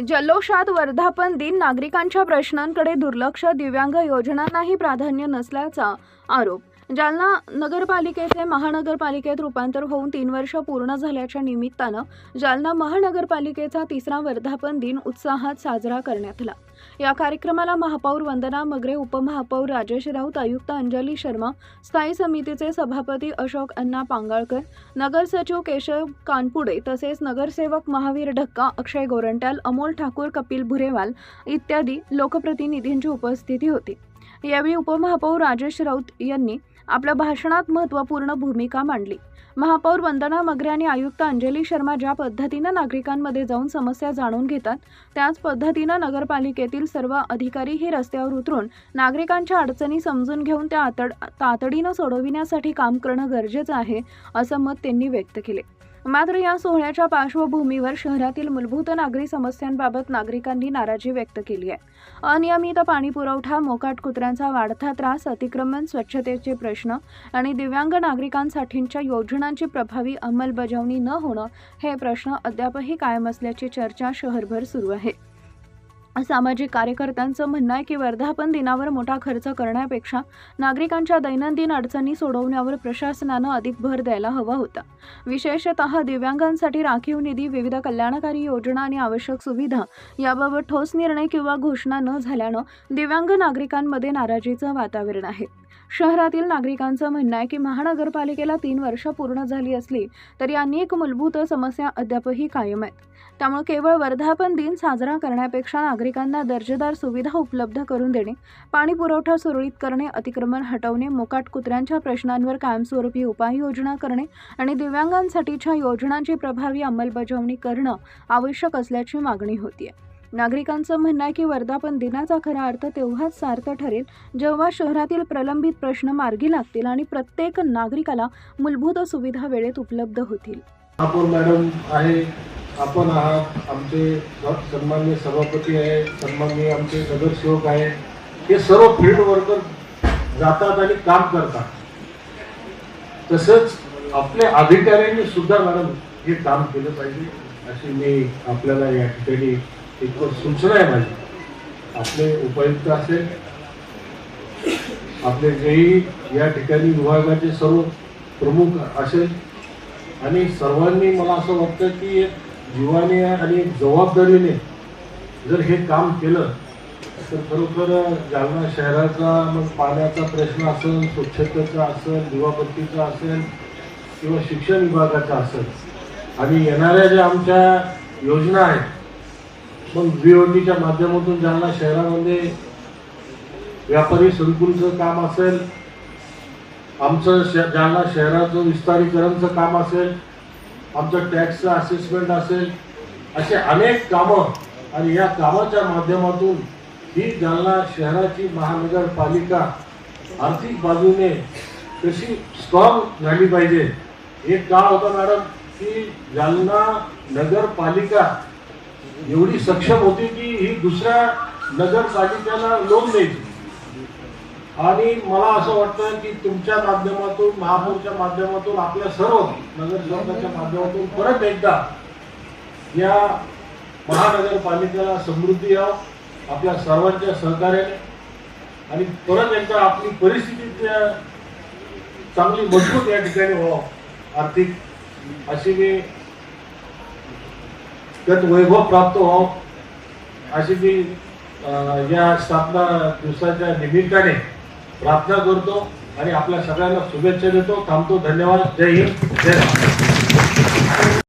जल्लोषात वर्धापन दिन, नागरिकांच्या प्रश्नांकडे दुर्लक्ष, दिव्यांग योजनांनाही प्राधान्य नसल्याचा आरोप. जालना नगरपालिकेचे महानगरपालिकेत रूपांतर होऊन 3 वर्ष पूर्ण झाल्याच्या निमित्तानं जालना महानगरपालिकेचा 3रा वर्धापन दिन उत्साहात साजरा करण्यात आला. या कार्यक्रमाला महापौर वंदना मगरे, उपमहापौर राजेश राऊत, आयुक्त अंजली शर्मा, स्थायी समितीचे सभापती अशोक अण्णा पांगाळकर, नगरसचिव केशव कानपुडे तसेच नगरसेवक महावीर ढक्का, अक्षय गोरंट्याल, अमोल ठाकूर, कपिल भुरेवाल इत्यादी लोकप्रतिनिधींची उपस्थिती होती. यावेळी उपमहापौर राजेश राऊत यांनी आपल्या भाषणात महत्त्वपूर्ण भूमिका मांडली. महापौर वंदना मगरे आणि आयुक्त अंजली शर्मा ज्या पद्धतीनं नागरिकांमध्ये जाऊन समस्या जाणून घेतात, त्याच पद्धतीनं नगरपालिकेतील सर्व अधिकारीही रस्त्यावर उतरून नागरिकांच्या अडचणी समजून घेऊन त्या तातडीनं सोडविण्यासाठी काम करणं गरजेचं आहे, असं मत त्यांनी व्यक्त केले. मात्र या सोहळ्याच्या पार्श्वभूमीवर शहरातील मूलभूत नागरी समस्यांबाबत नागरिकांनी नाराजी व्यक्त केली आहे. अनियमित पाणी पुरवठा, मोकाट कुत्र्यांचा वाढता त्रास, अतिक्रमण, स्वच्छतेचे प्रश्न आणि दिव्यांग नागरिकांसाठीच्या योजनांची प्रभावी अंमलबजावणी न होणं हे प्रश्न अद्यापही कायम असल्याची चर्चा शहरभर सुरू आहे. सामाजिक कार्यकर्त्यांचं म्हणणं आहे की वर्धापन दिनावर मोठा खर्च करण्यापेक्षा नागरिकांच्या दैनंदिन अडचणी सोडवण्यावर प्रशासनानं अधिक भर द्यायला हवा होता. विशेषतः दिव्यांगांसाठी राखीव निधी, विविध कल्याणकारी योजना आणि आवश्यक सुविधा याबाबत ठोस निर्णय किंवा घोषणा न झाल्यानं दिव्यांग नागरिकांमध्ये नाराजीचं वातावरण आहे. शहरातील नागरिकांचं म्हणणं आहे की महानगरपालिकेला 3 वर्ष पूर्ण झाली असली तरी अनेक मूलभूत समस्या अद्यापही कायम आहेत. त्यामुळे केवळ वर्धापन दिन साजरा करण्यापेक्षा नागरिकांना दर्जेदार सुविधा उपलब्ध करून देणे, पाणी पुरवठा सुरळीत करणे, अतिक्रमण हटवणे, मोकाट कुत्र्यांच्या प्रश्नांवर कायमस्वरूपी उपाययोजना करणे आणि दिव्यांगांसाठीच्या योजनांची प्रभावी अंमलबजावणी करणं आवश्यक असल्याची मागणी होतीये. नागरिकांचं म्हणणं आहे की वर्धापन दिनाचा खरा अर्थ तेव्हाच सार्थ ठरेल जेव्हा शहरातील प्रलंबित प्रश्न मार्गी लागतील आणि प्रत्येक नागरिकाला मूलभूत सुविधा वेळेत उपलब्ध होतील. आपण मॅडम आहे, आपण आहात, आमचे सन्माननीय सभापती आहे, सन्माननीय आमचे नगरसेवक आहे, हे सर्व फील्ड वर्कर जातात आणि काम करतात. तसंच आपल्या अधिकाऱ्यांनी सुद्धा मॅडम हे काम केलं पाहिजे अशी मी आपल्याला या ठिकाणी एक सूचना आहे माझी. आपले उपायुक्त असेल, आपले जेही या ठिकाणी विभागाचे सर्व प्रमुख असेल आणि सर्वांनी मला असं वाटतं की एक जीवाने आणि जबाबदारीने जर हे काम केलं तर खरोखर जालना शहराचा मग पाण्याचा प्रश्न असेल, स्वच्छतेचा असेल, दिवाबत्तीचा असेल किंवा शिक्षण विभागाचा असेल आणि येणाऱ्या ज्या आमच्या योजना आहेत, मग VOTच्या माध्यमातून जालना शहरामध्ये व्यापारी संकुलचं काम असेल, आमचं जालना शहराचं विस्तारीकरणचं काम असेल, आमचं टॅक्सचं असेसमेंट असेल, असे अनेक कामं आणि या कामाच्या माध्यमातून ही जालना शहराची महानगरपालिका आर्थिक बाजूने कशी स्ट्रॉंग झाली पाहिजे. एक काळ होता मॅडम की जालना नगरपालिका एवढी सक्षम होती की ही दुसऱ्या नगरपालिकेला लोन द्यायची. आणि मला असं वाटतं की तुमच्या माध्यमातून, महापौरच्या माध्यमातून, आपल्या सर्व नगरसेवकांच्या माध्यमातून परत एकदा या महानगरपालिकेला समृद्धी यावं आपल्या सर्वांच्या सहकार्याने आणि परत एकदा आपली परिस्थिती चांगली मजबूत या ठिकाणी व्हावं, आर्थिक अशी मी वैभव प्राप्त व्हावं अशी मी या स्थापना दिवसाच्या निमित्ताने प्रार्थना करतो आणि आपल्या सगळ्यांना शुभेच्छा देतो. थांबतो. धन्यवाद. जय हिंद, जय महाराष्ट्र.